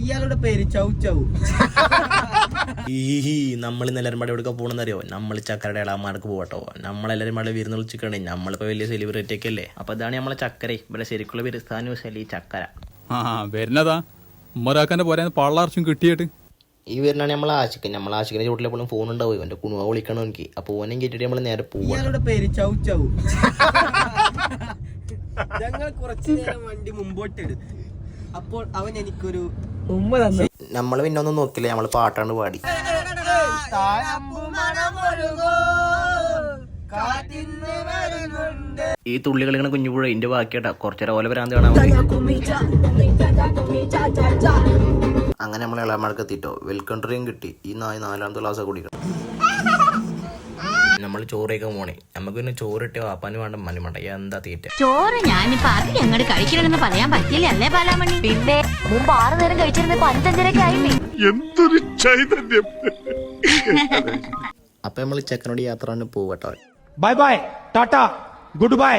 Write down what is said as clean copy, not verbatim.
ഇയാളുടെ പേര് ചൗ ചൗ. ഈ നമ്മൾ എല്ലാവരും മഴ എവിടെ പോകണമെന്നറിയോ? നമ്മൾ ചക്കരയുടെ ഇളമാർക്ക് പോകട്ടോ. നമ്മളെല്ലാവരും മഴ വിരുന്ന് വിളിച്ചിക്കണേ. നമ്മളിപ്പോൾ വലിയ സെലിബ്രിറ്റി ഒക്കെ അല്ലേ. അപ്പോൾ ഇതാണ് നമ്മളെ ചക്കര. ഇവിടെ ശരിക്കുള്ള പേര് സ്ഥാനം ഈ ചക്കര. വരുന്നതാ ഉമ്മറാക്കാന്റെ പോരാ പള്ളാർച്ചും കിട്ടിയിട്ട്. ഈ വരുന്നാണ് നമ്മൾ ആശിക്കൻ. നമ്മൾ ആശിക്കിന്റെ ചുട്ടിലെപ്പോഴും ഫോൺ ഉണ്ടാവും. എൻ്റെ കുണുവ വിളിക്കണം എനിക്ക്. അപ്പോൾ ഓനും കേട്ടിട്ട് നമ്മൾ നേരെ പോകും. ഇയാളുടെ പേര് ചൗ ചൗ. ഞങ്ങൾ കുറച്ചു നേരം വണ്ടി മുമ്പോട്ടെടുത്തു. അപ്പോൾ അവൻ എനിക്കൊരു ഉമ്മ തന്നു. നമ്മൾ പിന്നെ ഒന്നും നോക്കില്ല, നമ്മൾ പാട്ടാണ് പാടി. ഈ തുള്ളികളിങ്ങനെ കുഞ്ഞുപുഴ ഇതിന്റെ ബാക്കിയാട്ടാ. കുറച്ചേരം ഓല ഭ്രാന്ത് കാണാൻ അങ്ങനെ നമ്മൾ ഇളമാർക്ക് എത്തിട്ടോ. വെൽക്കം ഡ്രിങ്ക് കിട്ടി. ഈ 4ാമത്തെ ക്ലാസ് കുടിക്കണം. നമ്മൾ ചോറേക്കാൻ പോണേ. നമുക്ക് പിന്നെ ചോറ് കിട്ടിയ വാപ്പാന് വേണ്ട മനി വേണ്ട. എന്താ തീറ്റ ചോറ് ഞാനിപ്പോ അത് ഞങ്ങട് കഴിക്കണമെന്ന് പറയാൻ പറ്റില്ല അല്ലേ ബാലാമണി? പിന്നെ മുമ്പ് 6 നേരം കഴിച്ചിരുന്നപ്പോ 5-5:30 ആയില്ലേ? എന്തൊരു ചൈതന്യം. അപ്പൊ നമ്മൾ ചെക്കനോട് യാത്ര പോവട്ടോ. Bye bye tata good by.